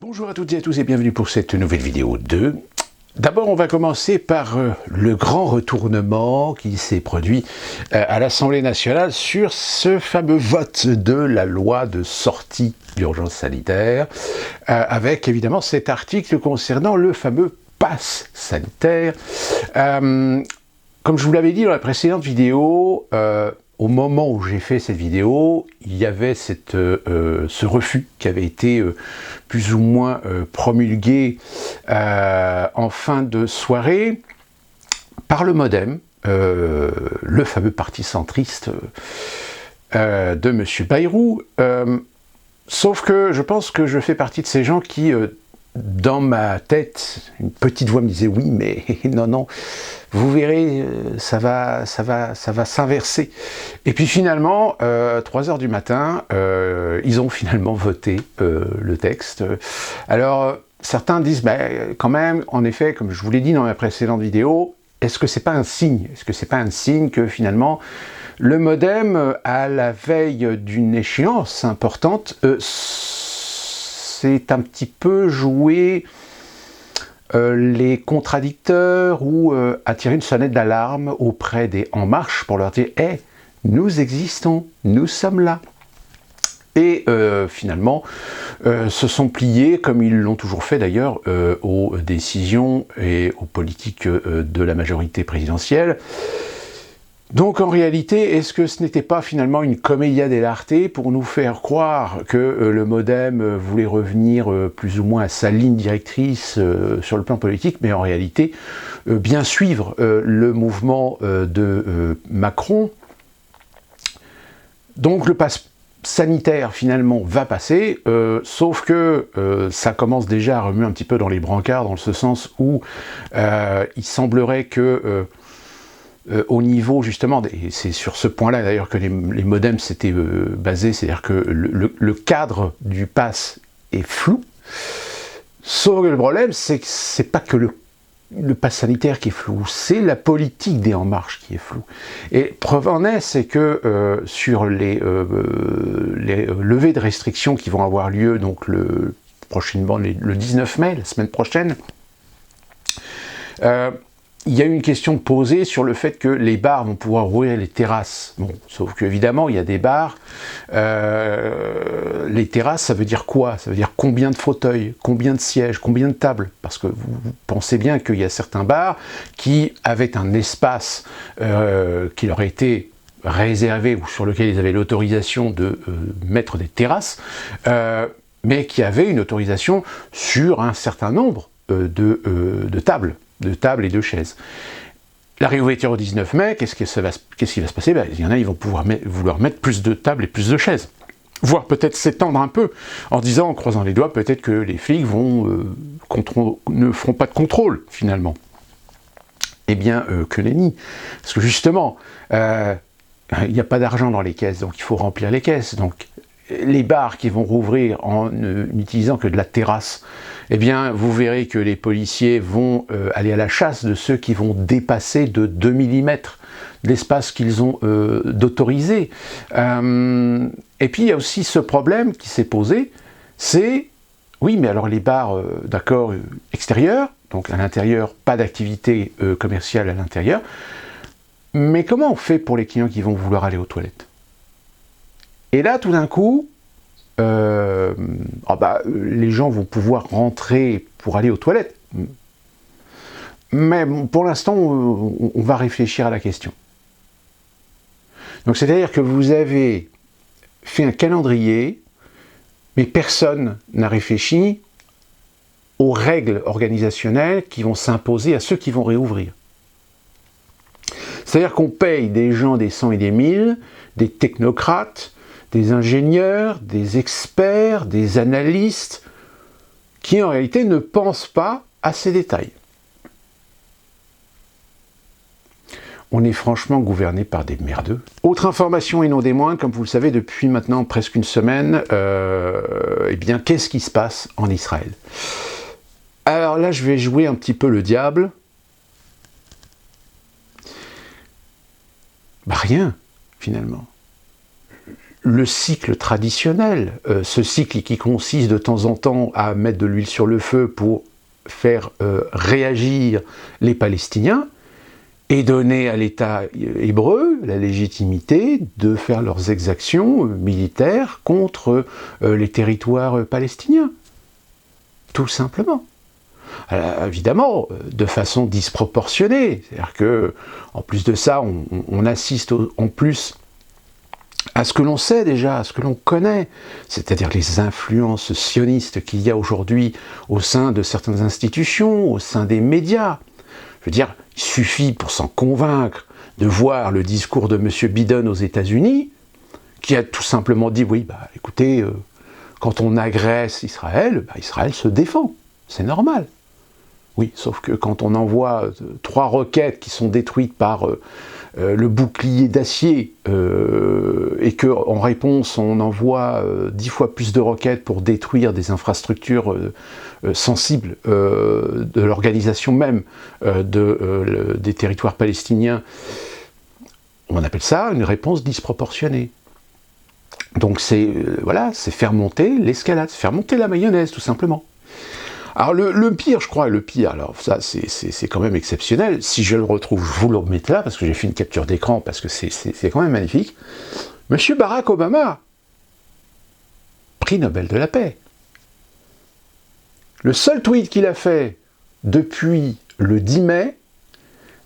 Bonjour à toutes et à tous et bienvenue pour cette nouvelle vidéo 2. D'abord, on va commencer par le grand retournement qui s'est produit à l'Assemblée nationale sur ce fameux vote de la loi de sortie d'urgence sanitaire, avec évidemment cet article concernant le fameux pass sanitaire. Comme je vous l'avais dit dans la précédente vidéo, au moment où j'ai fait cette vidéo, il y avait ce refus qui avait été plus ou moins promulgué en fin de soirée par le MoDem, le fameux parti centriste de M. Bayrou. Sauf que je pense que je fais partie de ces gens qui, dans ma tête, une petite voix me disait « oui, mais non, vous verrez, ça va s'inverser ». Et puis finalement, 3 heures du matin, ils ont finalement voté le texte. Alors, certains disent quand même, en effet, comme je vous l'ai dit dans ma précédente vidéo, est-ce que c'est pas un signe? Est-ce que c'est pas un signe que finalement, le MoDem, à la veille d'une échéance importante, c'est un petit peu jouer les contradicteurs ou attirer une sonnette d'alarme auprès des En Marche pour leur dire « hey, nous existons, nous sommes là ». Et finalement, se sont pliés, comme ils l'ont toujours fait d'ailleurs, aux décisions et aux politiques de la majorité présidentielle. Donc en réalité, est-ce que ce n'était pas finalement une commedia dell'arte pour nous faire croire que le MoDem voulait revenir plus ou moins à sa ligne directrice sur le plan politique, mais en réalité bien suivre le mouvement de Macron? Donc le pass sanitaire finalement va passer, sauf que ça commence déjà à remuer un petit peu dans les brancards, dans ce sens où il semblerait que au niveau justement, et c'est sur ce point-là d'ailleurs que les modems s'étaient basés, c'est-à-dire que le cadre du pass est flou, sauf que le problème c'est que c'est pas que le pass sanitaire qui est flou, c'est la politique des En Marche qui est floue. Et preuve en est, c'est que sur les levées de restrictions qui vont avoir lieu, donc prochainement, le 19 mai, la semaine prochaine, il y a eu une question posée sur le fait que les bars vont pouvoir ouvrir les terrasses. Bon, sauf qu'évidemment, il y a des bars. Les terrasses, ça veut dire quoi? Ça veut dire combien de fauteuils, combien de sièges, combien de tables? Parce que vous pensez bien qu'il y a certains bars qui avaient un espace qui leur été réservé ou sur lequel ils avaient l'autorisation de mettre des terrasses, mais qui avaient une autorisation sur un certain nombre de tables et de chaises. La réouverture au 19 mai, qu'est-ce qui va se passer? Il y en a, ils vont vouloir mettre plus de tables et plus de chaises. Voire peut-être s'étendre un peu, en disant, en croisant les doigts, peut-être que les flics ne feront pas de contrôle, finalement. Eh bien, que nenni. Parce que justement, il n'y a pas d'argent dans les caisses, donc il faut remplir les caisses. Donc, les bars qui vont rouvrir en n'utilisant que de la terrasse, eh bien, vous verrez que les policiers vont aller à la chasse de ceux qui vont dépasser de 2 mm l'espace qu'ils ont d'autorisé. Et puis, il y a aussi ce problème qui s'est posé, c'est, oui, mais alors les bars, d'accord, extérieurs, donc à l'intérieur, pas d'activité commerciale à l'intérieur, mais comment on fait pour les clients qui vont vouloir aller aux toilettes? Et là, tout d'un coup, les gens vont pouvoir rentrer pour aller aux toilettes. Mais pour l'instant, on va réfléchir à la question. Donc, c'est-à-dire que vous avez fait un calendrier, mais personne n'a réfléchi aux règles organisationnelles qui vont s'imposer à ceux qui vont réouvrir. C'est-à-dire qu'on paye des gens des 100 et des 1000, des technocrates, des ingénieurs, des experts, des analystes, qui en réalité ne pensent pas à ces détails. On est franchement gouverné par des merdeux. Autre information et non des moindres, comme vous le savez depuis maintenant presque une semaine, eh bien qu'est-ce qui se passe en Israël? Alors là je vais jouer un petit peu le diable. Rien, finalement. le cycle traditionnel, ce cycle qui consiste de temps en temps à mettre de l'huile sur le feu pour faire réagir les Palestiniens, et donner à l'État hébreu la légitimité de faire leurs exactions militaires contre les territoires palestiniens. Tout simplement. Alors, évidemment, de façon disproportionnée. C'est-à-dire que, en plus de ça, on assiste en plus à ce que l'on sait déjà, à ce que l'on connaît, c'est-à-dire les influences sionistes qu'il y a aujourd'hui au sein de certaines institutions, au sein des médias. Je veux dire, il suffit pour s'en convaincre de voir le discours de M. Biden aux États-Unis, qui a tout simplement dit, oui, bah, écoutez, quand on agresse Israël, bah, Israël se défend, c'est normal. Oui, sauf que quand on envoie 3 roquettes qui sont détruites par le bouclier d'acier, et qu'en réponse on envoie 10 fois plus de roquettes pour détruire des infrastructures sensibles de l'organisation même des territoires palestiniens, on appelle ça une réponse disproportionnée. Donc c'est voilà, c'est faire monter l'escalade, c'est faire monter la mayonnaise tout simplement. Alors le pire, je crois, alors ça c'est quand même exceptionnel, si je le retrouve, je vous le remets là, parce que j'ai fait une capture d'écran, parce que c'est quand même magnifique. Monsieur Barack Obama, prix Nobel de la paix. Le seul tweet qu'il a fait depuis le 10 mai,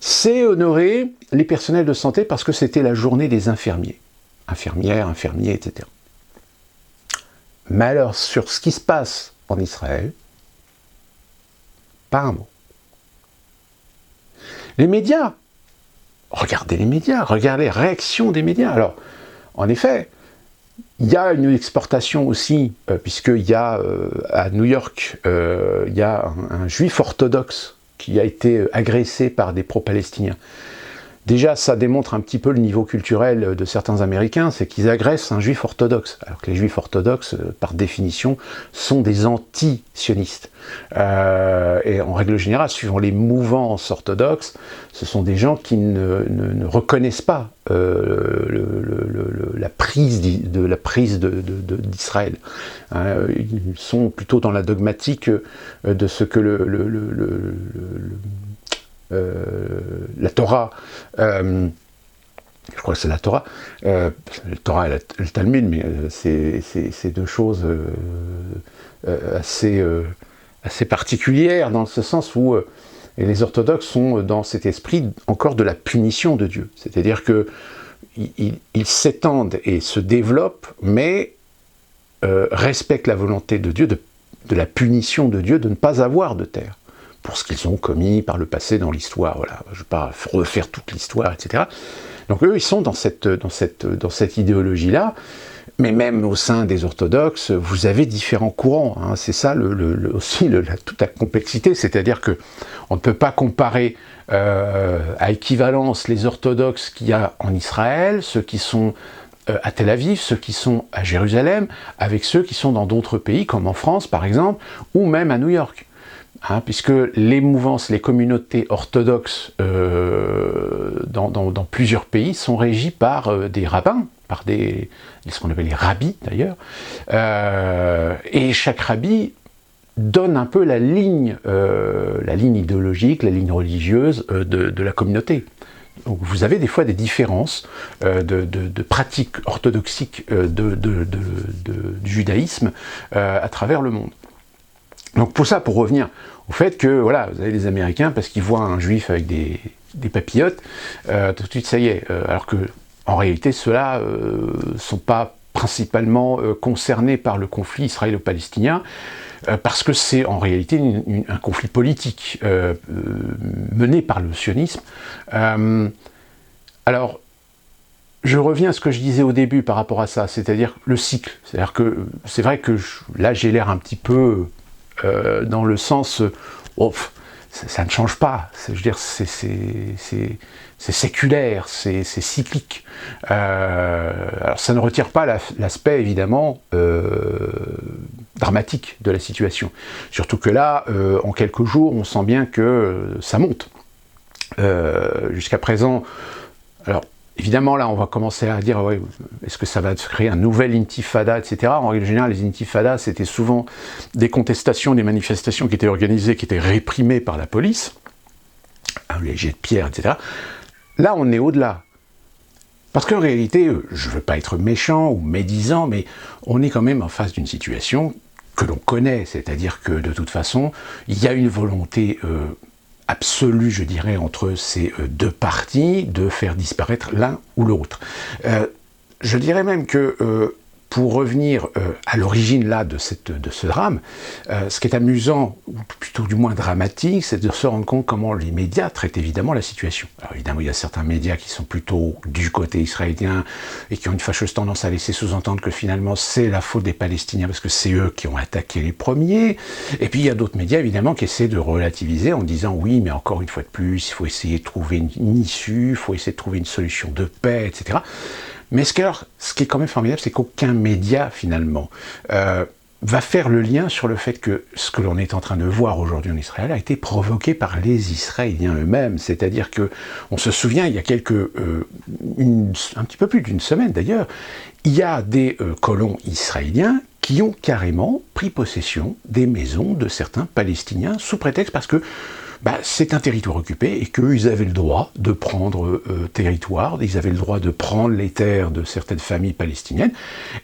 c'est honorer les personnels de santé parce que c'était la journée des infirmiers. Infirmières, infirmiers, etc. Mais alors, sur ce qui se passe en Israël, pas un mot. Les médias, regardez les médias, regardez les réactions des médias. Alors, en effet, il y a une exportation aussi, puisqu'il y a à New York, il y a un juif orthodoxe qui a été agressé par des pro-palestiniens. Déjà, ça démontre un petit peu le niveau culturel de certains Américains, c'est qu'ils agressent un juif orthodoxe, alors que les juifs orthodoxes, par définition, sont des anti-sionistes. Et en règle générale, suivant les mouvances orthodoxes, ce sont des gens qui ne reconnaissent pas la prise d'Israël. Ils sont plutôt dans la dogmatique de ce que la Torah, je crois que c'est la Torah, le Torah et le Talmud, mais c'est deux choses assez particulières, dans ce sens où les orthodoxes sont dans cet esprit encore de la punition de Dieu. C'est-à-dire qu'ils s'étendent et se développent, mais respectent la volonté de Dieu, de la punition de Dieu, de ne pas avoir de terre, pour ce qu'ils ont commis par le passé dans l'histoire. Voilà, je ne vais pas refaire toute l'histoire, etc. Donc eux, ils sont dans cette idéologie-là, mais même au sein des orthodoxes, vous avez différents courants. Hein. C'est ça aussi toute la complexité, c'est-à-dire que on ne peut pas comparer à équivalence les orthodoxes qu'il y a en Israël, ceux qui sont à Tel Aviv, ceux qui sont à Jérusalem, avec ceux qui sont dans d'autres pays, comme en France par exemple, ou même à New York. Hein, puisque les mouvances, les communautés orthodoxes dans plusieurs pays sont régies par des rabbins, par ce qu'on appelle les rabbis d'ailleurs, et chaque rabbi donne un peu la ligne idéologique, la ligne religieuse de la communauté. Donc vous avez des fois des différences de pratiques orthodoxiques du judaïsme à travers le monde. Donc pour revenir au fait que, voilà, vous avez des Américains, parce qu'ils voient un juif avec des papillotes, tout de suite ça y est, alors que en réalité ceux-là ne sont pas principalement concernés par le conflit israélo-palestinien, parce que c'est en réalité un conflit politique mené par le sionisme. Alors, je reviens à ce que je disais au début par rapport à ça, c'est-à-dire le cycle. C'est-à-dire que c'est vrai que là j'ai l'air un petit peu dans le sens, ça ne change pas, je veux dire, c'est séculaire, c'est cyclique. Alors ça ne retire pas l'aspect évidemment dramatique de la situation. Surtout que là, en quelques jours, on sent bien que ça monte. Jusqu'à présent, alors évidemment, là, on va commencer à dire, ouais, est-ce que ça va créer un nouvel intifada, etc. En règle générale, les intifadas, c'était souvent des contestations, des manifestations qui étaient organisées, qui étaient réprimées par la police, les jets de pierre, etc. Là, on est au-delà. Parce qu'en réalité, je ne veux pas être méchant ou médisant, mais on est quand même en face d'une situation que l'on connaît, c'est-à-dire que de toute façon, il y a une volonté absolue, je dirais, entre ces deux partis de faire disparaître l'un ou l'autre. Je dirais même que pour revenir à l'origine là de ce drame, ce qui est amusant, ou plutôt du moins dramatique, c'est de se rendre compte comment les médias traitent évidemment la situation. Alors évidemment, il y a certains médias qui sont plutôt du côté israélien et qui ont une fâcheuse tendance à laisser sous-entendre que finalement c'est la faute des Palestiniens parce que c'est eux qui ont attaqué les premiers. Et puis il y a d'autres médias évidemment qui essaient de relativiser en disant oui, mais encore une fois de plus, il faut essayer de trouver une issue, il faut essayer de trouver une solution de paix, etc. Mais ce qui est quand même formidable, c'est qu'aucun média, finalement, va faire le lien sur le fait que ce que l'on est en train de voir aujourd'hui en Israël a été provoqué par les Israéliens eux-mêmes. C'est-à-dire que, on se souvient, il y a un petit peu plus d'une semaine d'ailleurs, il y a des colons israéliens qui ont carrément pris possession des maisons de certains Palestiniens sous prétexte parce que c'est un territoire occupé et qu'ils avaient le droit de prendre territoire, ils avaient le droit de prendre les terres de certaines familles palestiniennes.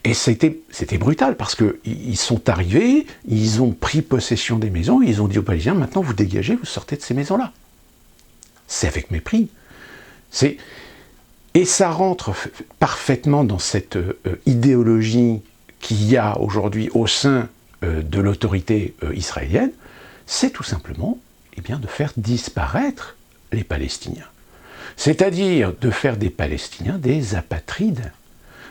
Et c'était brutal parce qu'ils sont arrivés, ils ont pris possession des maisons, ils ont dit aux Palestiniens, maintenant vous dégagez, vous sortez de ces maisons-là. C'est avec mépris. Et ça rentre parfaitement dans cette idéologie qu'il y a aujourd'hui au sein de l'autorité israélienne, c'est tout simplement de faire disparaître les Palestiniens. C'est-à-dire de faire des Palestiniens des apatrides.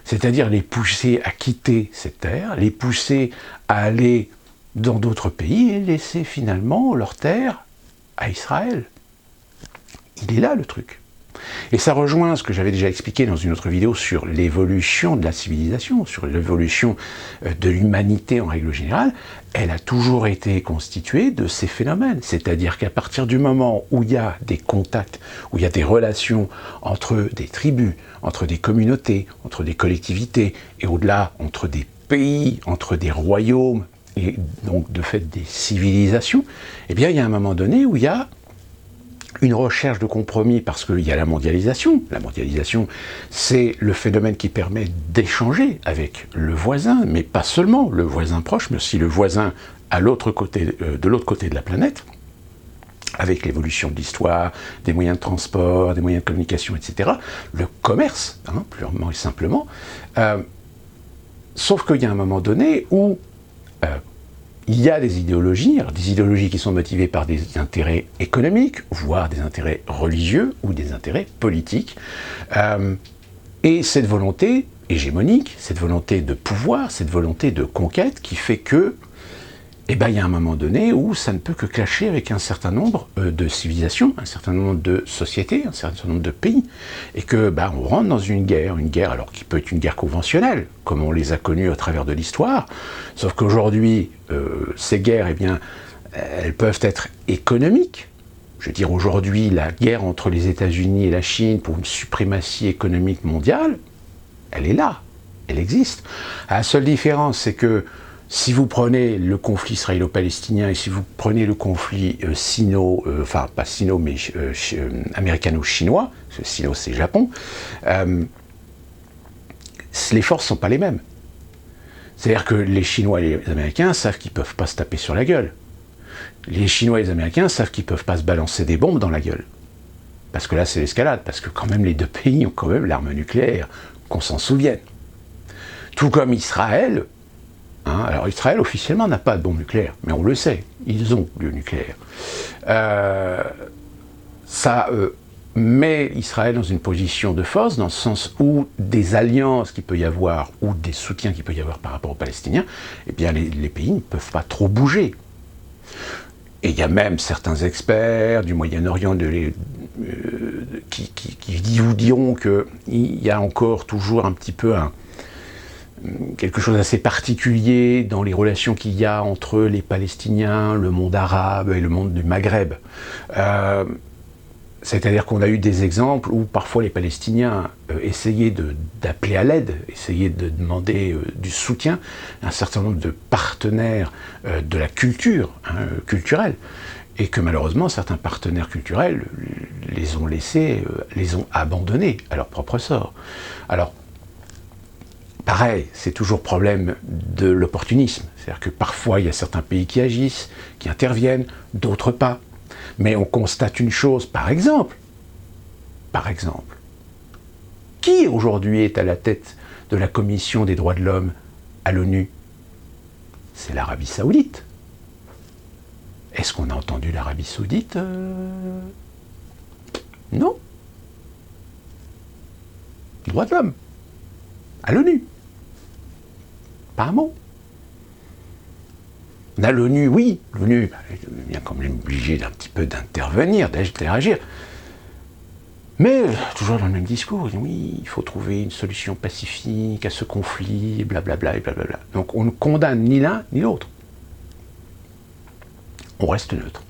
C'est-à-dire les pousser à quitter ces terres, les pousser à aller dans d'autres pays et laisser finalement leurs terres à Israël. Il est là le truc. Et ça rejoint ce que j'avais déjà expliqué dans une autre vidéo sur l'évolution de la civilisation, sur l'évolution de l'humanité en règle générale. Elle a toujours été constituée de ces phénomènes. C'est-à-dire qu'à partir du moment où il y a des contacts, où il y a des relations entre des tribus, entre des communautés, entre des collectivités, et au-delà, entre des pays, entre des royaumes, et donc de fait des civilisations, il y a un moment donné où il y a une recherche de compromis parce qu'il y a la mondialisation. La mondialisation, c'est le phénomène qui permet d'échanger avec le voisin, mais pas seulement le voisin proche, mais aussi le voisin de l'autre côté de la planète, avec l'évolution de l'histoire, des moyens de transport, des moyens de communication, etc. Le commerce, purement et simplement. Sauf qu'il y a un moment donné où il y a des idéologies qui sont motivées par des intérêts économiques, voire des intérêts religieux ou des intérêts politiques. Et cette volonté hégémonique, cette volonté de pouvoir, cette volonté de conquête qui fait que, il y a un moment donné où ça ne peut que clasher avec un certain nombre de civilisations, un certain nombre de sociétés, un certain nombre de pays, et que on rentre dans une guerre alors qui peut être une guerre conventionnelle, comme on les a connues à travers de l'histoire, sauf qu'aujourd'hui, ces guerres, elles peuvent être économiques. Je veux dire, aujourd'hui, la guerre entre les États-Unis et la Chine pour une suprématie économique mondiale, elle est là, elle existe. La seule différence, c'est que si vous prenez le conflit israélo-palestinien et si vous prenez le conflit américano-chinois, parce que sino c'est Japon, les forces ne sont pas les mêmes. C'est-à-dire que les Chinois et les Américains savent qu'ils ne peuvent pas se taper sur la gueule. Les Chinois et les Américains savent qu'ils ne peuvent pas se balancer des bombes dans la gueule. Parce que là, c'est l'escalade, parce que quand même les deux pays ont quand même l'arme nucléaire, qu'on s'en souvienne. Tout comme Israël. Alors Israël officiellement n'a pas de bombe nucléaire, mais on le sait, ils ont le nucléaire. Ça met Israël dans une position de force, dans le sens où des alliances qu'il peut y avoir, ou des soutiens qu'il peut y avoir par rapport aux Palestiniens, les pays ne peuvent pas trop bouger. Et il y a même certains experts du Moyen-Orient qui vous diront qu'il y a encore toujours un petit peu quelque chose d'assez particulier dans les relations qu'il y a entre les Palestiniens, le monde arabe et le monde du Maghreb. C'est-à-dire qu'on a eu des exemples où parfois les Palestiniens essayaient d'appeler à l'aide, essayaient de demander du soutien à un certain nombre de partenaires de la culture, culturelle, et que malheureusement certains partenaires culturels les ont laissés, les ont abandonnés à leur propre sort. Alors, pareil, c'est toujours problème de l'opportunisme, c'est-à-dire que parfois il y a certains pays qui agissent, qui interviennent, d'autres pas. Mais on constate une chose, par exemple, qui aujourd'hui est à la tête de la Commission des droits de l'homme à l'ONU? C'est l'Arabie Saoudite. Est-ce qu'on a entendu l'Arabie Saoudite Non. Droits de l'homme, à l'ONU. Pas un mot. On a l'ONU, oui, l'ONU est bien quand même obligée d'un petit peu d'intervenir, d'interagir. Mais toujours dans le même discours, oui, il faut trouver une solution pacifique à ce conflit, blablabla et blablabla. Donc on ne condamne ni l'un ni l'autre. On reste neutre.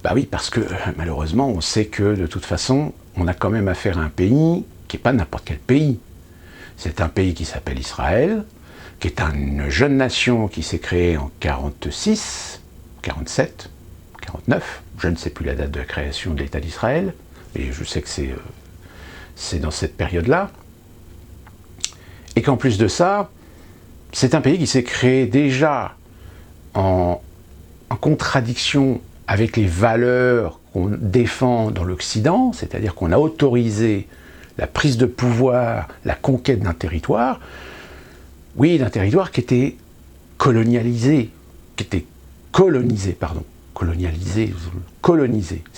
Bah oui, parce que malheureusement, on sait que de toute façon, on a quand même affaire à un pays qui n'est pas n'importe quel pays. C'est un pays qui s'appelle Israël, qui est une jeune nation qui s'est créée en 46, 47, 49, je ne sais plus la date de la création de l'État d'Israël, mais je sais que c'est dans cette période-là, et qu'en plus de ça, c'est un pays qui s'est créé déjà en contradiction avec les valeurs qu'on défend dans l'Occident, c'est-à-dire qu'on a autorisé la prise de pouvoir, la conquête d'un territoire, oui, d'un territoire qui était colonisé, c'était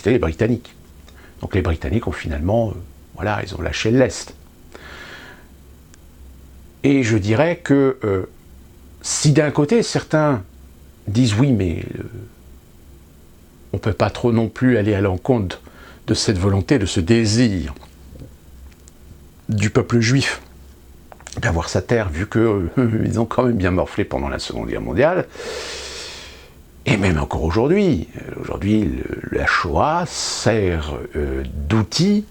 les Britanniques. Donc les Britanniques ont finalement, voilà, ils ont lâché l'Est. Et je dirais que si d'un côté certains disent oui, mais on ne peut pas trop non plus aller à l'encontre de cette volonté, de ce désir du peuple juif d'avoir sa terre, vu qu'ils ont quand même bien morflé pendant la Seconde Guerre mondiale, et même encore aujourd'hui. Aujourd'hui, la Shoah sert d'outil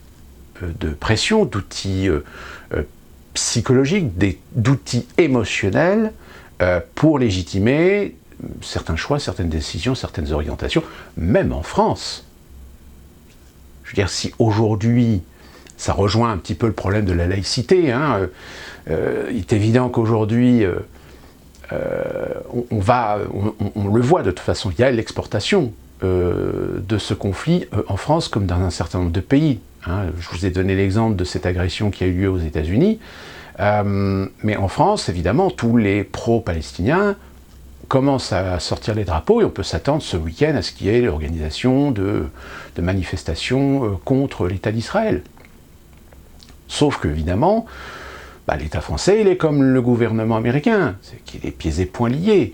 de pression, d'outil psychologique, d'outils émotionnels pour légitimer certains choix, certaines décisions, certaines orientations, même en France. Je veux dire, si aujourd'hui, ça rejoint un petit peu le problème de la laïcité, il est évident qu'aujourd'hui, on le voit de toute façon, il y a l'exportation de ce conflit en France comme dans un certain nombre de pays. Je vous ai donné l'exemple de cette agression qui a eu lieu aux États-Unis, mais en France, évidemment, tous les pro-palestiniens commencent à sortir les drapeaux et on peut s'attendre ce week-end à ce qu'il y ait l'organisation de manifestations contre l'État d'Israël. Sauf qu'évidemment, l'État français, il est comme le gouvernement américain, c'est qu'il est pieds et poings liés.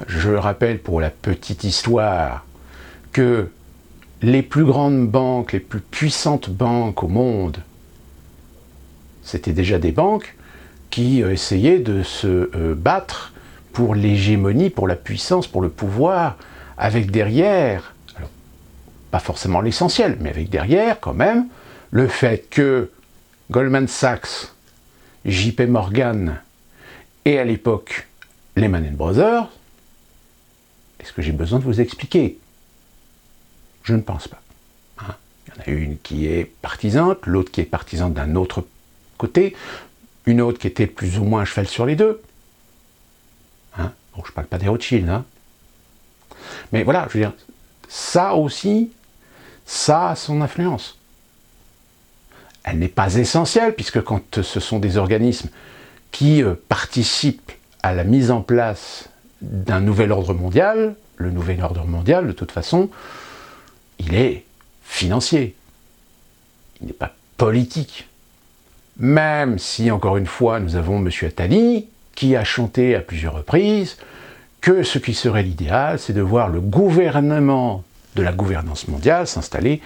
Je rappelle pour la petite histoire que les plus grandes banques, les plus puissantes banques au monde, c'était déjà des banques qui essayaient de se battre pour l'hégémonie, pour la puissance, pour le pouvoir, avec derrière, alors, pas forcément l'essentiel, mais avec derrière quand même, le fait que Goldman Sachs, JP Morgan et à l'époque Lehman Brothers, est-ce que j'ai besoin de vous expliquer? Je ne pense pas. Il y en a une qui est partisane, l'autre qui est partisane d'un autre côté, une autre qui était plus ou moins à cheval sur les deux. Bon, je ne parle pas des Rothschild. Mais voilà, je veux dire, ça aussi, ça a son influence. Elle n'est pas essentielle, puisque quand ce sont des organismes qui participent à la mise en place d'un nouvel ordre mondial, le nouvel ordre mondial, de toute façon, il est financier. Il n'est pas politique. Même si, encore une fois, nous avons M. Attali, qui a chanté à plusieurs reprises que ce qui serait l'idéal, c'est de voir le gouvernement de la gouvernance mondiale s'installer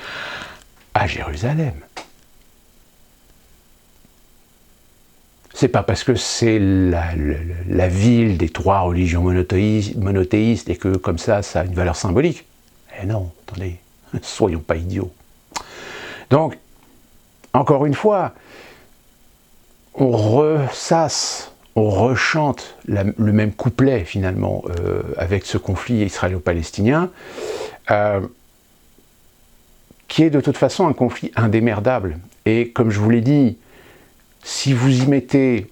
à Jérusalem. C'est pas parce que c'est la ville des trois religions monothéistes et que comme ça a une valeur symbolique. Eh non, attendez, soyons pas idiots. Donc, encore une fois, on ressasse, on rechante le même couplet finalement avec ce conflit israélo-palestinien, qui est de toute façon un conflit indémerdable. Et comme je vous l'ai dit, si vous y mettez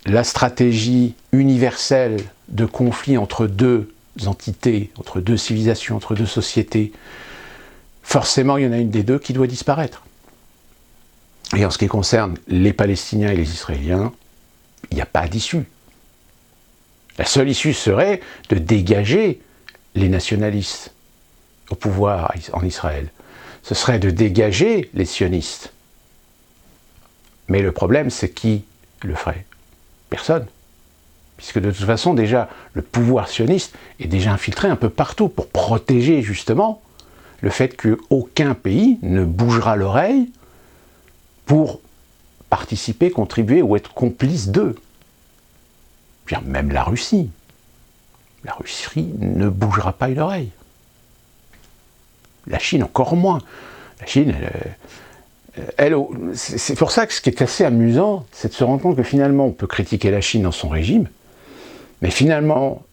la stratégie universelle de conflit entre deux entités, entre deux civilisations, entre deux sociétés, forcément il y en a une des deux qui doit disparaître. Et en ce qui concerne les Palestiniens et les Israéliens, il n'y a pas d'issue. La seule issue serait de dégager les nationalistes au pouvoir en Israël. Ce serait de dégager les sionistes. Mais le problème, c'est qui le ferait? Personne. Puisque de toute façon, déjà, le pouvoir sioniste est déjà infiltré un peu partout pour protéger justement le fait qu'aucun pays ne bougera l'oreille pour participer, contribuer ou être complice d'eux. Même la Russie. La Russie ne bougera pas une oreille. La Chine encore moins. La Chine, c'est pour ça que ce qui est assez amusant, c'est de se rendre compte que finalement on peut critiquer la Chine dans son régime, mais finalement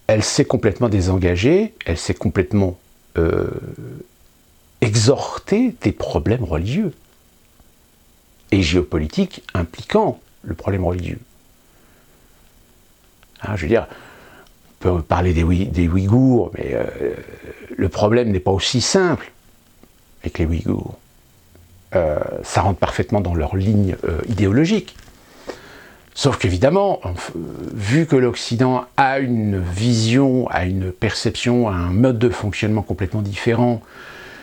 elle s'est complètement désengagée, elle s'est complètement exhortée des problèmes religieux et géopolitiques impliquant le problème religieux. Hein, je veux dire, on peut parler des Ouïghours, mais le problème n'est pas aussi simple avec les Ouïghours. Ça rentre parfaitement dans leur ligne idéologique. Sauf qu'évidemment, vu que l'Occident a une vision, a une perception, a un mode de fonctionnement complètement différent,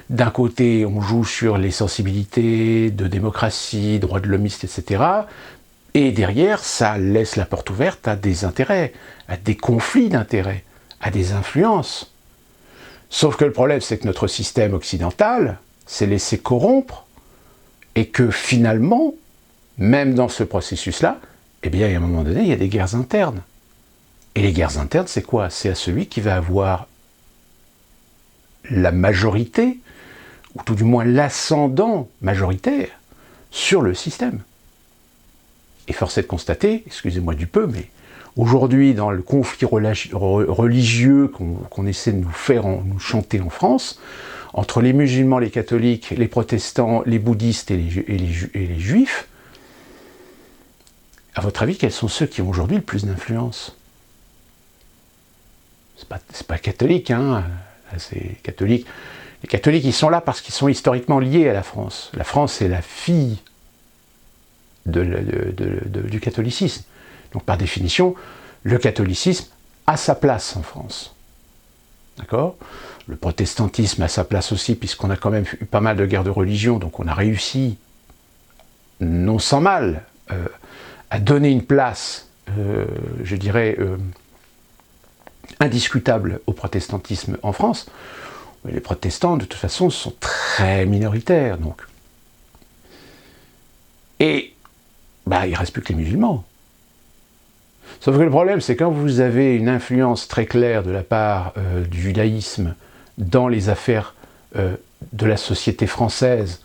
d'un côté on joue sur les sensibilités de démocratie, droits de l'hommiste, etc., et derrière, ça laisse la porte ouverte à des intérêts, à des conflits d'intérêts, à des influences. Sauf que le problème, c'est que notre système occidental s'est laissé corrompre et que finalement, même dans ce processus-là, eh bien, à un moment donné, il y a des guerres internes. Et les guerres internes, c'est quoi? C'est à celui qui va avoir la majorité, ou tout du moins l'ascendant majoritaire, sur le système. Et force est de constater, excusez-moi du peu, mais aujourd'hui, dans le conflit religieux qu'on essaie de nous faire nous chanter en France, entre les musulmans, les catholiques, les protestants, les bouddhistes et les juifs, à votre avis, quels sont ceux qui ont aujourd'hui le plus d'influence? C'est pas catholique, hein, c'est catholique. Les catholiques, ils sont là parce qu'ils sont historiquement liés à la France. La France est la fille du catholicisme. Donc par définition, le catholicisme a sa place en France. D'accord? Le protestantisme a sa place aussi, puisqu'on a quand même eu pas mal de guerres de religion, donc on a réussi, non sans mal, à donner une place, je dirais, indiscutable au protestantisme en France. Mais les protestants, de toute façon, sont très minoritaires. Donc. Et il ne reste plus que les musulmans. Sauf que le problème, c'est quand vous avez une influence très claire de la part du judaïsme dans les affaires de la société française,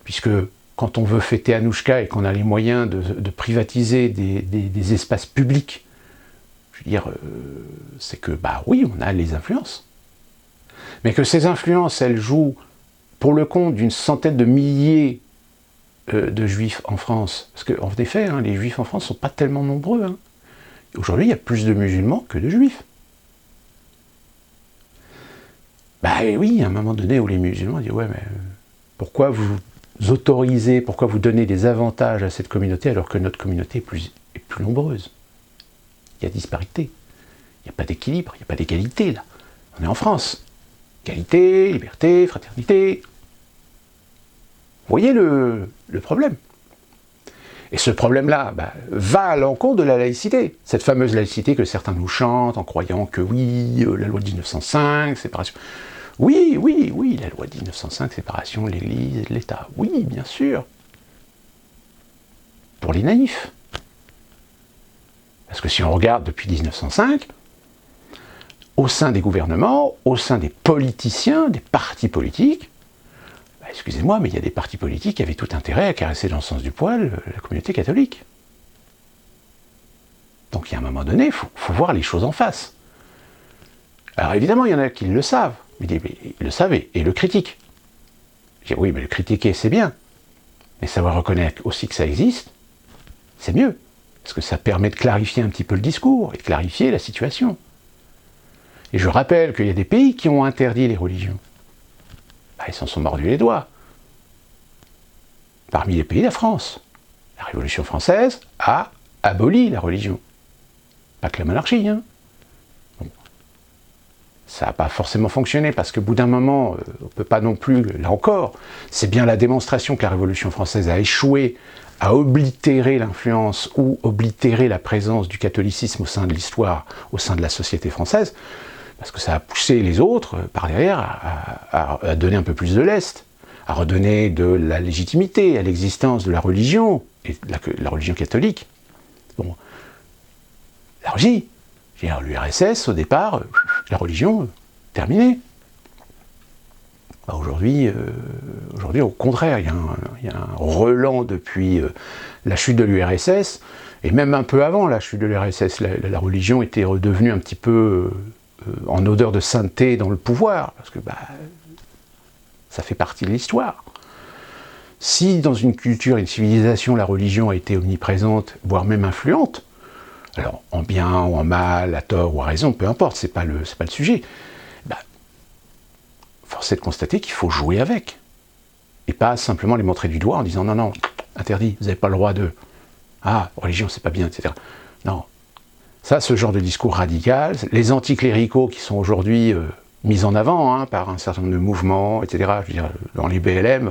puisque quand on veut fêter Hanouchka et qu'on a les moyens de privatiser des espaces publics, je veux dire, c'est que, oui, on a les influences. Mais que ces influences, elles jouent pour le compte d'une centaine de milliers de juifs en France. Parce qu'en effet, les juifs en France ne sont pas tellement nombreux. Hein. Aujourd'hui, il y a plus de musulmans que de juifs. Oui, à un moment donné où les musulmans disent « Ouais, mais pourquoi vous autorisez, pourquoi vous donnez des avantages à cette communauté alors que notre communauté est plus nombreuse ?» Il y a disparité. Il n'y a pas d'équilibre, il n'y a pas d'égalité, là. On est en France. Égalité, liberté, fraternité. Vous voyez le problème. Et ce problème-là va à l'encontre de la laïcité. Cette fameuse laïcité que certains nous chantent en croyant que oui, la loi de 1905, séparation. Oui, la loi de 1905, séparation de l'Église et de l'État. Oui, bien sûr. Pour les naïfs. Parce que si on regarde depuis 1905, au sein des gouvernements, au sein des politiciens, des partis politiques. Bah, excusez-moi, mais il y a des partis politiques qui avaient tout intérêt à caresser dans le sens du poil la communauté catholique. Donc il y a un moment donné, il faut voir les choses en face. Alors évidemment, il y en a qui le savent, mais ils le savent et le critiquent. Je dis, oui, mais le critiquer, c'est bien. Mais savoir reconnaître aussi que ça existe, c'est mieux. Parce que ça permet de clarifier un petit peu le discours et de clarifier la situation. Et je rappelle qu'il y a des pays qui ont interdit les religions. Bah, ils s'en sont mordus les doigts. Parmi les pays, la France. La Révolution française a aboli la religion. Pas que la monarchie, hein. Bon. Ça n'a pas forcément fonctionné, parce qu'au bout d'un moment, on ne peut pas non plus, là encore, c'est bien la démonstration que la Révolution française a échoué à oblitérer l'influence ou oblitérer la présence du catholicisme au sein de l'histoire, au sein de la société française, parce que ça a poussé les autres, par derrière, à donner un peu plus de lest, à redonner de la légitimité à l'existence de la religion, et la religion catholique. Bon. La religion, l'URSS, au départ, la religion, terminée. Aujourd'hui, au contraire, il y a un relan depuis la chute de l'URSS, et même un peu avant la chute de l'URSS, la religion était redevenue un petit peu en odeur de sainteté dans le pouvoir, parce que ça fait partie de l'histoire. Si dans une culture, une civilisation, la religion a été omniprésente, voire même influente, alors en bien ou en mal, à tort ou à raison, peu importe, c'est pas le sujet, force est de constater qu'il faut jouer avec. Et pas simplement les montrer du doigt en disant non, non, interdit, vous n'avez pas le droit de. Ah, religion, c'est pas bien, etc. Non. Ça, ce genre de discours radical, les anticléricaux qui sont aujourd'hui mis en avant par un certain nombre de mouvements, etc. Je veux dire, dans les BLM,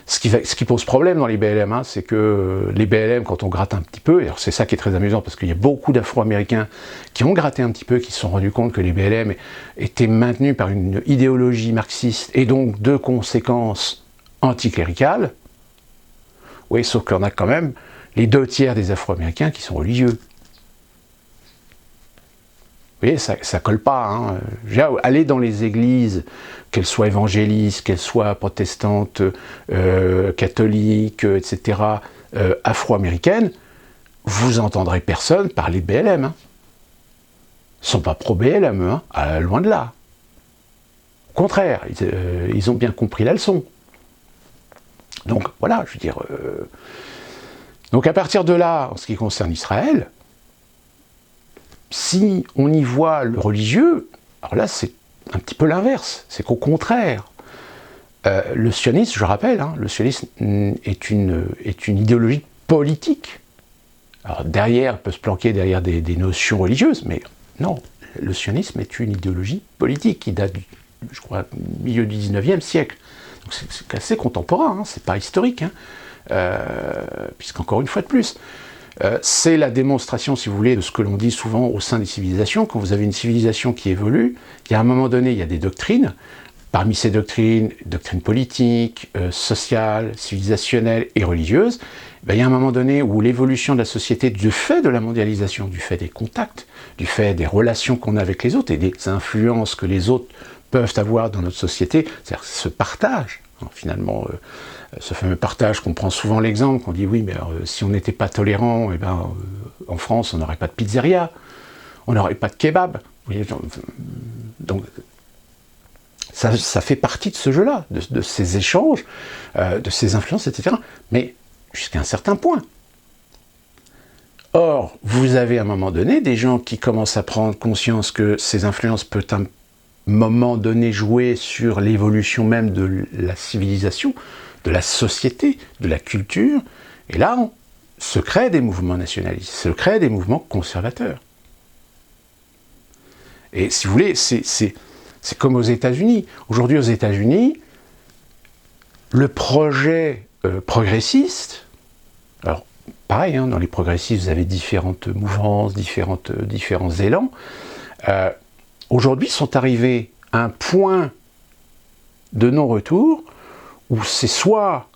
ce qui pose problème dans les BLM, c'est que les BLM, quand on gratte un petit peu, et c'est ça qui est très amusant, parce qu'il y a beaucoup d'Afro-Américains qui ont gratté un petit peu, qui se sont rendus compte que les BLM étaient maintenus par une idéologie marxiste, et donc de conséquences anticléricales. Oui, sauf qu'on a quand même les 2/3 des Afro-Américains qui sont religieux. Vous voyez, ça colle pas. Aller dans les églises, qu'elles soient évangélistes, qu'elles soient protestantes, catholiques, etc., afro-américaines, vous entendrez personne parler de BLM. Ils ne sont pas pro-BLM, loin de là. Au contraire, ils ont bien compris la leçon. Donc voilà, je veux dire... Donc à partir de là, en ce qui concerne Israël, si on y voit le religieux, alors là c'est un petit peu l'inverse, c'est qu'au contraire, le sionisme, je rappelle, le sionisme est une idéologie politique. Alors derrière, peut se planquer derrière des notions religieuses, mais non, le sionisme est une idéologie politique qui date, je crois, du milieu du 19e siècle. Donc c'est assez contemporain, c'est pas historique, puisqu'encore une fois de plus, c'est la démonstration, si vous voulez, de ce que l'on dit souvent au sein des civilisations. Quand vous avez une civilisation qui évolue, il y a un moment donné, il y a des doctrines. Parmi ces doctrines politiques, sociales, civilisationnelles et religieuses, il y a un moment donné où l'évolution de la société, du fait de la mondialisation, du fait des contacts, du fait des relations qu'on a avec les autres et des influences que les autres peuvent avoir dans notre société, c'est-à-dire ce partage, finalement, ce fameux partage qu'on prend souvent l'exemple, qu'on dit oui, mais alors, si on n'était pas tolérant, en France, on n'aurait pas de pizzeria, on n'aurait pas de kebab. Vous voyez, donc, ça fait partie de ce jeu-là, de ces échanges, de ces influences, etc. Mais jusqu'à un certain point. Or, vous avez à un moment donné des gens qui commencent à prendre conscience que ces influences peuvent à un moment donné jouer sur l'évolution même de la civilisation, de la société, de la culture, et là, se créent des mouvements nationalistes, se créent des mouvements conservateurs. Et si vous voulez, c'est comme aux États-Unis. Aujourd'hui, aux États-Unis, le projet progressiste, alors pareil, dans les progressistes, vous avez différentes mouvances, différents élans, aujourd'hui sont arrivés à un point de non-retour où c'est soit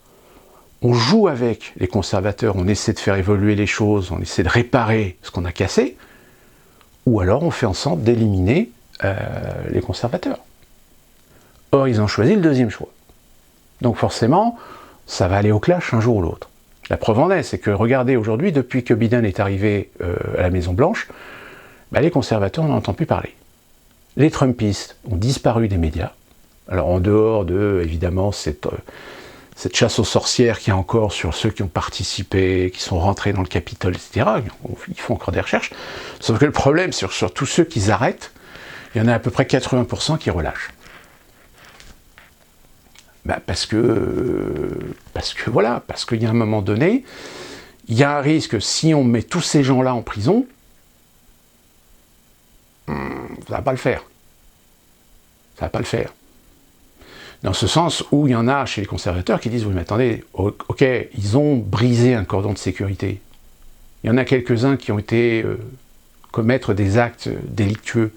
on joue avec les conservateurs, on essaie de faire évoluer les choses, on essaie de réparer ce qu'on a cassé, ou alors on fait en sorte d'éliminer les conservateurs. Or, ils ont choisi le deuxième choix. Donc forcément, ça va aller au clash un jour ou l'autre. La preuve en est, c'est que regardez aujourd'hui, depuis que Biden est arrivé à la Maison-Blanche, les conservateurs n'en entendent plus parler. Les Trumpistes ont disparu des médias. Alors en dehors de, évidemment, cette chasse aux sorcières qu'il y a encore sur ceux qui ont participé, qui sont rentrés dans le Capitole, etc., ils font encore des recherches. Sauf que le problème, sur tous ceux qu'ils arrêtent, il y en a à peu près 80% qui relâchent. Parce qu'il y a un moment donné, il y a un risque, si on met tous ces gens-là en prison, ça ne va pas le faire. Ça ne va pas le faire. Dans ce sens où il y en a chez les conservateurs qui disent « Oui, mais attendez, ok, ils ont brisé un cordon de sécurité. Il y en a quelques-uns qui ont été commettre des actes délictueux,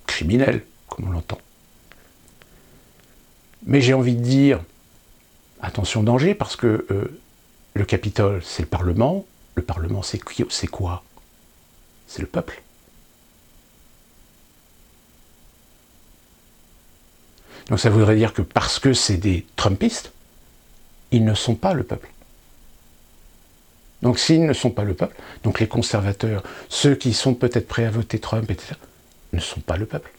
criminels, comme on l'entend. Mais j'ai envie de dire, attention danger, parce que le Capitole, c'est le Parlement. Le Parlement, c'est quoi? C'est le peuple. Donc ça voudrait dire que parce que c'est des Trumpistes, ils ne sont pas le peuple. Donc s'ils ne sont pas le peuple, donc les conservateurs, ceux qui sont peut-être prêts à voter Trump, etc., ne sont pas le peuple.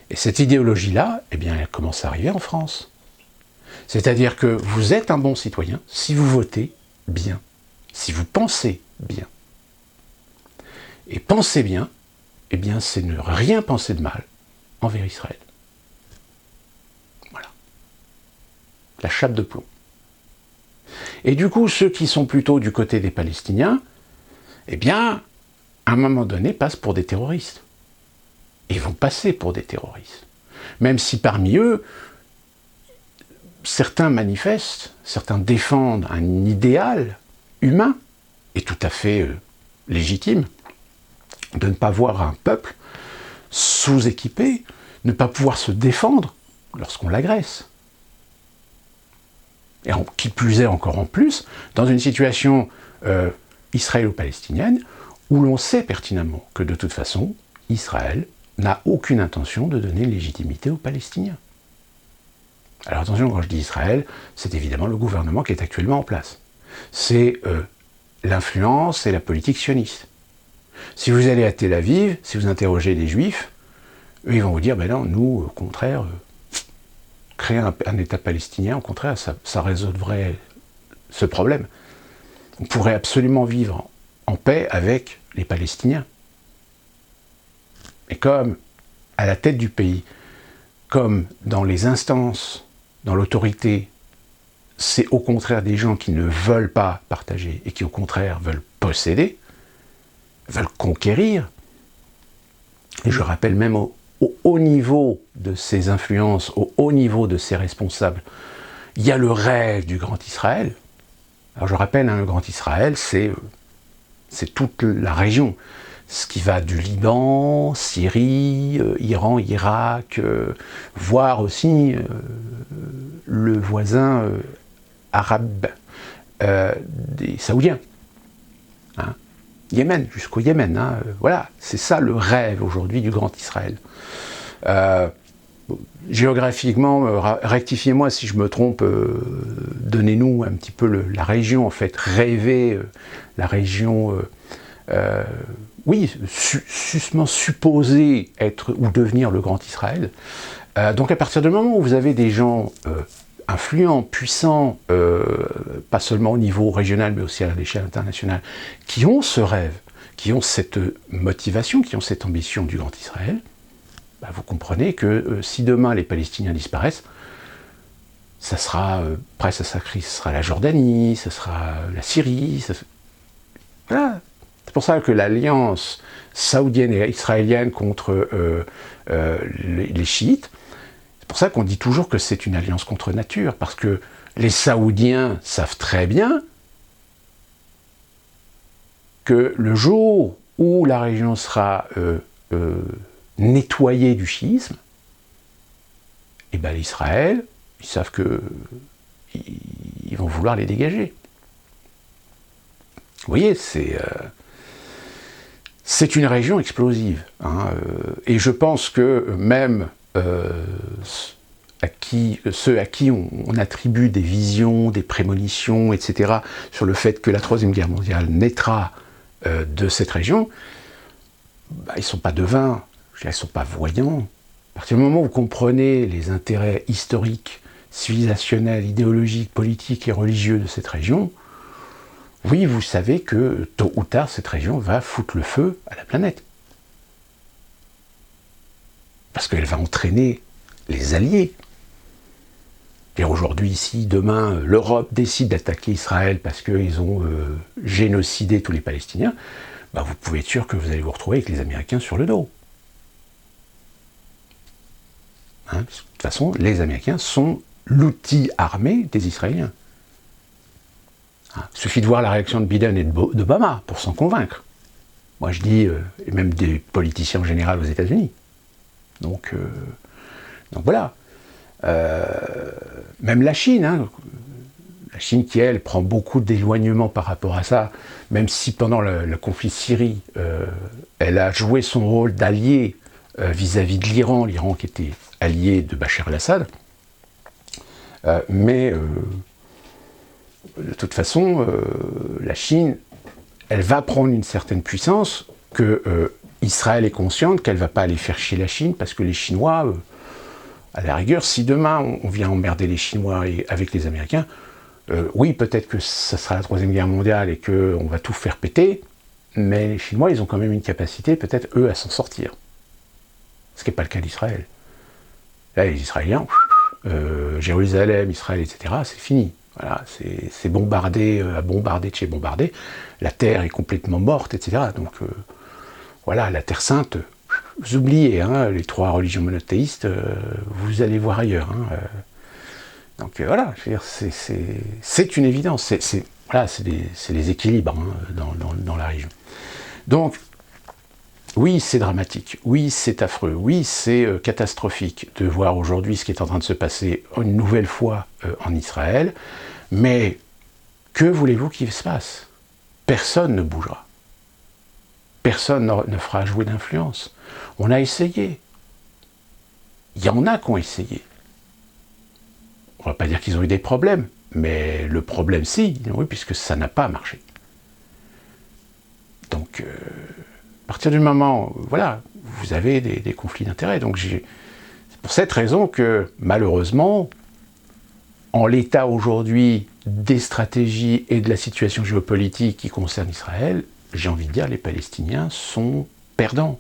Et cette idéologie-là, eh bien, elle commence à arriver en France. C'est-à-dire que vous êtes un bon citoyen si vous votez bien, si vous pensez bien. Et penser bien, eh bien, c'est ne rien penser de mal envers Israël. Voilà. La chape de plomb. Et du coup, ceux qui sont plutôt du côté des Palestiniens, eh bien, à un moment donné, passent pour des terroristes. Ils vont passer pour des terroristes. Même si parmi eux, certains manifestent, certains défendent un idéal humain, et tout à fait légitime, de ne pas voir un peuple sous-équipé, ne pas pouvoir se défendre lorsqu'on l'agresse. Et qui plus est encore en plus, dans une situation israélo-palestinienne, où l'on sait pertinemment que de toute façon, Israël n'a aucune intention de donner légitimité aux Palestiniens. Alors attention, quand je dis Israël, c'est évidemment le gouvernement qui est actuellement en place. C'est l'influence et la politique sioniste. Si vous allez à Tel Aviv, si vous interrogez les Juifs, eux ils vont vous dire, ben non, nous, au contraire, créer un État palestinien, au contraire, ça résolverait ce problème. On pourrait absolument vivre en paix avec les Palestiniens. Et comme à la tête du pays, comme dans les instances, dans l'autorité, c'est au contraire des gens qui ne veulent pas partager et qui au contraire veulent posséder, veulent conquérir. Et je rappelle même au haut niveau de ces influences, au haut niveau de ces responsables, il y a le rêve du Grand Israël. Alors je rappelle, le Grand Israël, c'est toute la région. Ce qui va du Liban, Syrie, Iran, Irak, voire aussi le voisin arabe des Saoudiens. Hein, Yémen, jusqu'au Yémen. Hein, voilà, c'est ça le rêve aujourd'hui du Grand Israël. Géographiquement, rectifiez-moi si je me trompe, donnez-nous un petit peu la région, en fait, rêvée, la région... oui, susment supposé être ou devenir le Grand Israël. Donc à partir du moment où vous avez des gens influents, puissants, pas seulement au niveau régional, mais aussi à l'échelle internationale, qui ont ce rêve, qui ont cette motivation, qui ont cette ambition du Grand Israël, vous comprenez que si demain les Palestiniens disparaissent, ça sera, presse à sa crise, ce sera la Jordanie, ce sera la Syrie, voilà. C'est pour ça que l'alliance saoudienne et israélienne contre les chiites, c'est pour ça qu'on dit toujours que c'est une alliance contre nature, parce que les Saoudiens savent très bien que le jour où la région sera nettoyée du chiisme, et bien l'Israël, ils savent que ils vont vouloir les dégager. Vous voyez, c'est une région explosive. Et je pense que même ceux à qui on attribue des visions, des prémonitions, etc., sur le fait que la Troisième Guerre mondiale naîtra de cette région, ils ne sont pas devins, ils ne sont pas voyants. À partir du moment où vous comprenez les intérêts historiques, civilisationnels, idéologiques, politiques et religieux de cette région, oui, vous savez que tôt ou tard, cette région va foutre le feu à la planète. Parce qu'elle va entraîner les alliés. Et aujourd'hui, si demain l'Europe décide d'attaquer Israël parce qu'ils ont génocidé tous les Palestiniens, vous pouvez être sûr que vous allez vous retrouver avec les Américains sur le dos. De toute façon, les Américains sont l'outil armé des Israéliens. Il suffit de voir la réaction de Biden et d'Obama pour s'en convaincre. Moi je dis, et même des politiciens en général aux États-Unis. Donc voilà. Même la Chine, la Chine qui, elle, prend beaucoup d'éloignement par rapport à ça, même si pendant le conflit Syrie, elle a joué son rôle d'allié vis-à-vis de l'Iran qui était allié de Bachar el-Assad. Mais de toute façon, la Chine, elle va prendre une certaine puissance que Israël est consciente qu'elle ne va pas aller faire chier la Chine, parce que les Chinois, à la rigueur, si demain on vient emmerder les Chinois avec les Américains, oui, peut-être que ça sera la Troisième Guerre mondiale et qu'on va tout faire péter, mais les Chinois, ils ont quand même une capacité, peut-être, eux, à s'en sortir. Ce qui n'est pas le cas d'Israël. Là, les Israéliens, Jérusalem, Israël, etc., c'est fini. Voilà, c'est bombardé, à bombarder de chez bombardé. La terre est complètement morte, etc. Donc, voilà, la Terre Sainte, vous oubliez, les trois religions monothéistes, vous allez voir ailleurs. Donc voilà, je veux dire, c'est une évidence. C'est les équilibres dans la région. Donc, oui, c'est dramatique. Oui, c'est affreux. Oui, c'est catastrophique de voir aujourd'hui ce qui est en train de se passer une nouvelle fois en Israël. Mais que voulez-vous qu'il se passe? Personne ne bougera. Personne ne fera jouer d'influence. On a essayé. Il y en a qui ont essayé. On ne va pas dire qu'ils ont eu des problèmes, mais le problème, si, oui, puisque ça n'a pas marché. Donc, à partir du moment, voilà, vous avez des conflits d'intérêts. Donc, c'est pour cette raison que, malheureusement, en l'état aujourd'hui des stratégies et de la situation géopolitique qui concerne Israël, j'ai envie de dire, les Palestiniens sont perdants.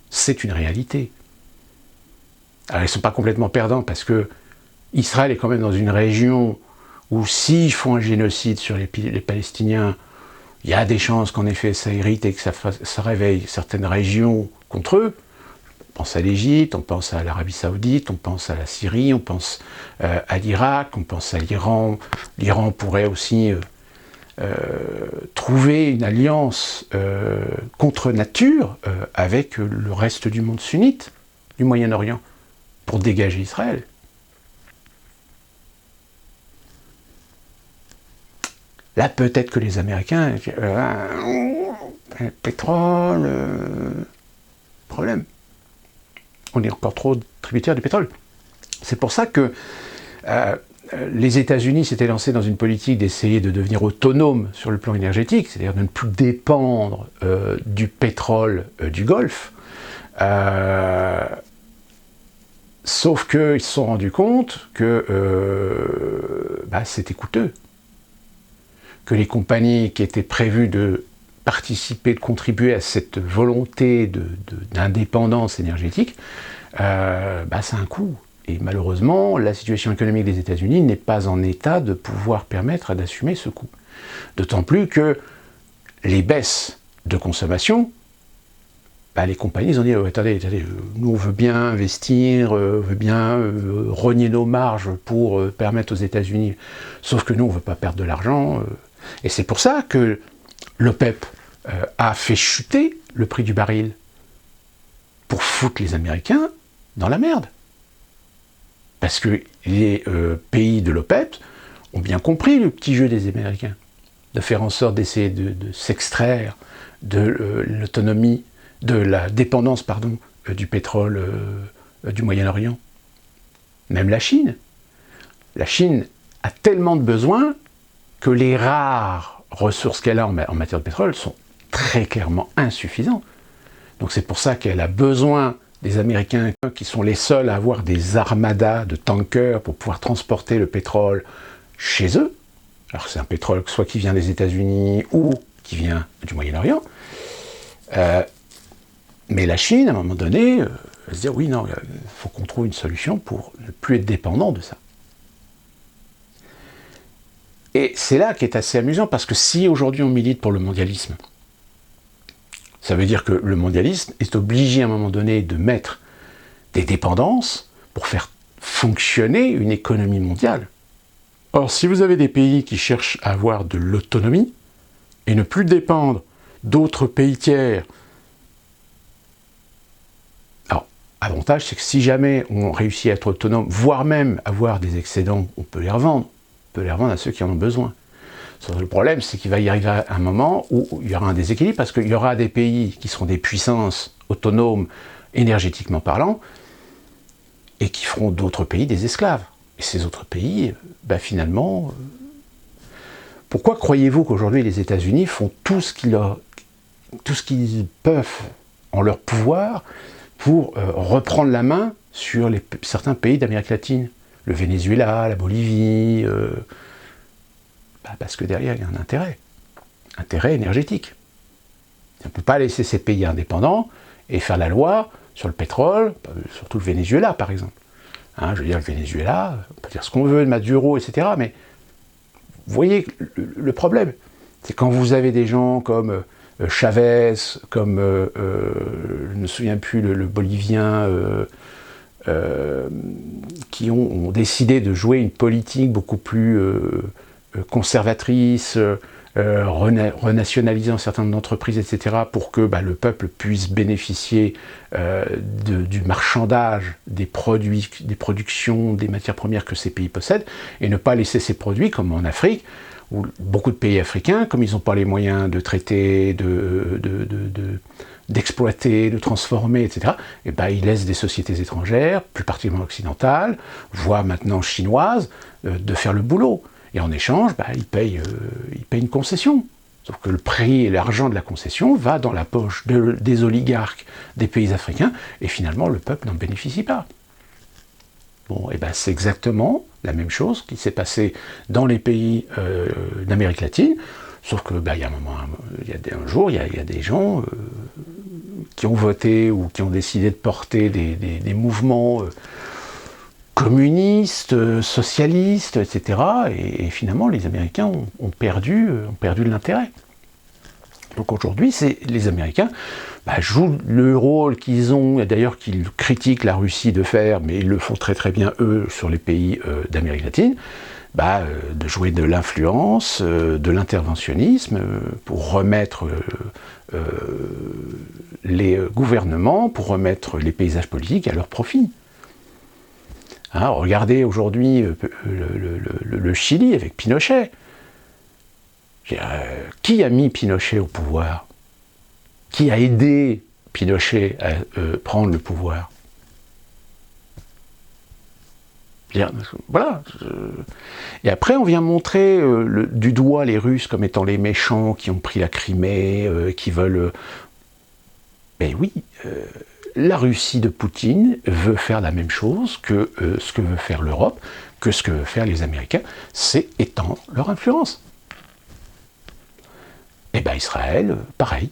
C'est une réalité. Alors, ils ne sont pas complètement perdants parce que Israël est quand même dans une région où s'ils font un génocide sur les Palestiniens, il y a des chances qu'en effet ça irrite et que ça réveille certaines régions contre eux. On pense à l'Égypte, on pense à l'Arabie Saoudite, on pense à la Syrie, on pense à l'Irak, on pense à l'Iran. L'Iran pourrait aussi trouver une alliance contre nature avec le reste du monde sunnite, du Moyen-Orient, pour dégager Israël. Là, peut-être que les Américains, pétrole, problème. On est encore trop tributaire du pétrole. C'est pour ça que les États-Unis s'étaient lancés dans une politique d'essayer de devenir autonomes sur le plan énergétique, c'est-à-dire de ne plus dépendre du pétrole du Golfe. Sauf qu'ils se sont rendus compte que c'était coûteux. Que les compagnies qui étaient prévues de participer, de contribuer à cette volonté d'indépendance énergétique, ça a un coût. Et malheureusement, la situation économique des États-Unis n'est pas en état de pouvoir permettre d'assumer ce coût. D'autant plus que les baisses de consommation, les compagnies ont dit attendez, nous on veut bien investir, on veut bien rogner nos marges pour permettre aux États-Unis, sauf que nous on ne veut pas perdre de l'argent. Et c'est pour ça que l'OPEP a fait chuter le prix du baril pour foutre les Américains dans la merde. Parce que les pays de l'OPEP ont bien compris le petit jeu des Américains. de faire en sorte d'essayer de s'extraire de l'autonomie, de la dépendance, pardon, du pétrole du Moyen-Orient. Même la Chine. La Chine a tellement de besoins que les rares ressources qu'elle a en matière de pétrole sont très clairement insuffisantes. Donc c'est pour ça qu'elle a besoin des Américains qui sont les seuls à avoir des armadas de tankers pour pouvoir transporter le pétrole chez eux. Alors c'est un pétrole soit qui vient des États-Unis ou qui vient du Moyen-Orient. Mais la Chine, à un moment donné, va se dire oui, non, il faut qu'on trouve une solution pour ne plus être dépendant de ça. Et c'est là qui est assez amusant, parce que si aujourd'hui on milite pour le mondialisme, ça veut dire que le mondialisme est obligé à un moment donné de mettre des dépendances pour faire fonctionner une économie mondiale. Or, si vous avez des pays qui cherchent à avoir de l'autonomie et ne plus dépendre d'autres pays tiers, alors, avantage, c'est que si jamais on réussit à être autonome, voire même avoir des excédents, on peut les revendre. On peut les revendre à ceux qui en ont besoin. Sauf que le problème, c'est qu'il va y arriver un moment où il y aura un déséquilibre, parce qu'il y aura des pays qui seront des puissances autonomes, énergétiquement parlant, et qui feront d'autres pays des esclaves. Et ces autres pays, finalement... Pourquoi croyez-vous qu'aujourd'hui les États-Unis font tout ce qu'ils peuvent en leur pouvoir pour reprendre la main sur certains pays d'Amérique latine? Le Venezuela, la Bolivie... parce que derrière, il y a un intérêt énergétique. On ne peut pas laisser ces pays indépendants et faire la loi sur le pétrole, surtout le Venezuela, par exemple. Je veux dire, le Venezuela, on peut dire ce qu'on veut de Maduro, etc., mais vous voyez le problème. C'est quand vous avez des gens comme Chavez, comme, je ne me souviens plus, le Bolivien... qui ont décidé de jouer une politique beaucoup plus conservatrice, renationalisant un certain nombre d'entreprises, etc., pour que le peuple puisse bénéficier du marchandage des produits, des productions, des matières premières que ces pays possèdent, et ne pas laisser ces produits, comme en Afrique, où beaucoup de pays africains, comme ils n'ont pas les moyens de traiter, d'exploiter, de transformer, etc., ils laissent des sociétés étrangères, plus particulièrement occidentales, voire maintenant chinoises, de faire le boulot. Et en échange, ils payent une concession. Sauf que le prix et l'argent de la concession va dans la poche des oligarques des pays africains, et finalement le peuple n'en bénéficie pas. C'est exactement la même chose qui s'est passé dans les pays d'Amérique latine, sauf que il y a un jour, il y a des gens qui ont voté ou qui ont décidé de porter des mouvements communistes, socialistes, etc. Et finalement, les Américains ont perdu de l'intérêt. Donc aujourd'hui, les Américains jouent le rôle qu'ils ont, et d'ailleurs qu'ils critiquent la Russie de faire, mais ils le font très très bien, eux, sur les pays d'Amérique latine, de jouer de l'influence, de l'interventionnisme, pour remettre les gouvernements, pour remettre les paysages politiques à leur profit. Regardez aujourd'hui le Chili avec Pinochet. Qui a mis Pinochet au pouvoir? Qui a aidé Pinochet à prendre le pouvoir? Voilà. Et après, on vient montrer du doigt les Russes comme étant les méchants qui ont pris la Crimée, qui veulent... oui, la Russie de Poutine veut faire la même chose que ce que veut faire l'Europe, que ce que veulent faire les Américains, c'est étendre leur influence. Israël, pareil.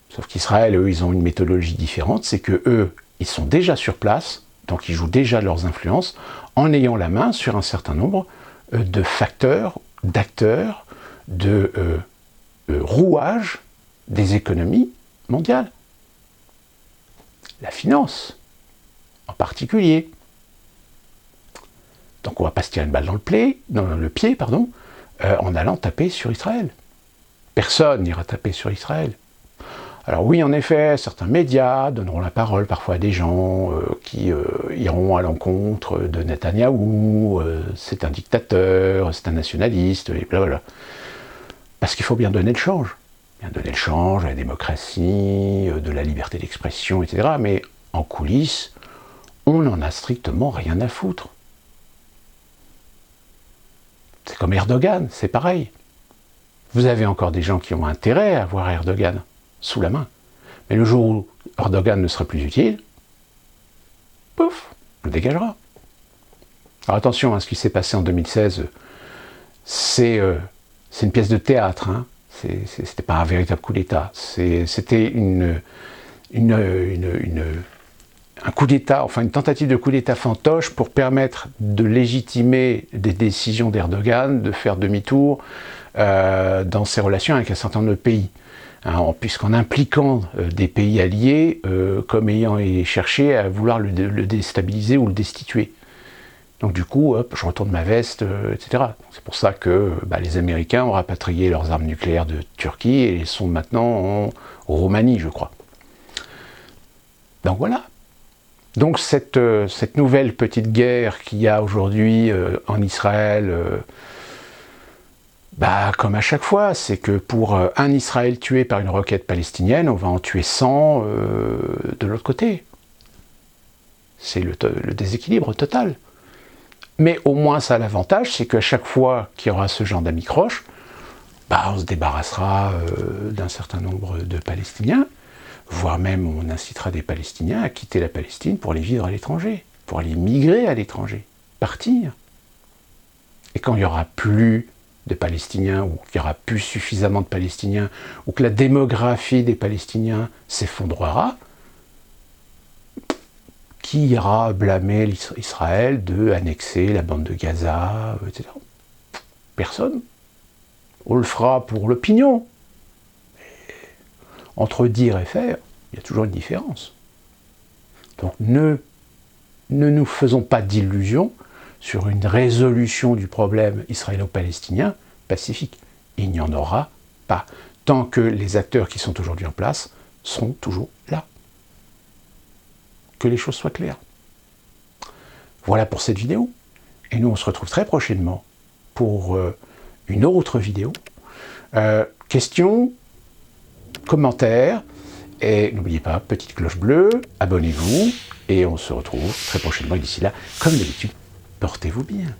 Sauf qu'Israël, eux, ils ont une méthodologie différente, c'est que eux, ils sont déjà sur place, donc ils jouent déjà leurs influences, en ayant la main sur un certain nombre de facteurs, d'acteurs, de rouages des économies mondiales. La finance, en particulier. Donc on ne va pas se tirer une balle dans le pied, en allant taper sur Israël. Personne n'ira taper sur Israël. Alors oui, en effet, certains médias donneront la parole parfois à des gens qui iront à l'encontre de Netanyahou, c'est un dictateur, c'est un nationaliste, et blablabla. Parce qu'il faut bien donner le change. Bien donner le change à la démocratie, de la liberté d'expression, etc. Mais en coulisses, on n'en a strictement rien à foutre. C'est comme Erdogan, c'est pareil. Vous avez encore des gens qui ont intérêt à avoir Erdogan sous la main. Mais le jour où Erdogan ne sera plus utile, pouf, on le dégagera. Alors attention, hein, ce qui s'est passé en 2016, c'est une pièce de théâtre. Hein. C'était pas un véritable coup d'État. C'était un coup d'État, enfin une tentative de coup d'État fantoche pour permettre de légitimer des décisions d'Erdogan, de faire demi-tour dans ses relations avec un certain nombre de pays. Hein, puisqu'en impliquant des pays alliés comme ayant cherché à vouloir le déstabiliser ou le destituer. Donc du coup, hop, je retourne ma veste, etc. C'est pour ça que les Américains ont rapatrié leurs armes nucléaires de Turquie et sont maintenant en Roumanie, je crois. Donc voilà. Donc cette nouvelle petite guerre qu'il y a aujourd'hui en Israël, comme à chaque fois, c'est que pour un Israël tué par une roquette palestinienne, on va en tuer 100 de l'autre côté. C'est le déséquilibre total. Mais au moins ça a l'avantage, c'est qu'à chaque fois qu'il y aura ce genre d'accroche, on se débarrassera d'un certain nombre de Palestiniens, voire même on incitera des Palestiniens à quitter la Palestine pour aller vivre à l'étranger, pour aller migrer à l'étranger, partir. Et quand il n'y aura plus de Palestiniens, ou qu'il n'y aura plus suffisamment de Palestiniens, ou que la démographie des Palestiniens s'effondrera, qui ira blâmer Israël de annexer la bande de Gaza, etc. Personne. On le fera pour l'opinion. Entre dire et faire, il y a toujours une différence. Donc ne nous faisons pas d'illusions sur une résolution du problème israélo-palestinien pacifique. Il n'y en aura pas, tant que les acteurs qui sont aujourd'hui en place seront toujours là. Que les choses soient claires. Voilà pour cette vidéo. Et nous, on se retrouve très prochainement pour une autre vidéo. Questions, commentaires, et n'oubliez pas, petite cloche bleue, abonnez-vous, et on se retrouve très prochainement. Et d'ici là, comme d'habitude, portez-vous bien.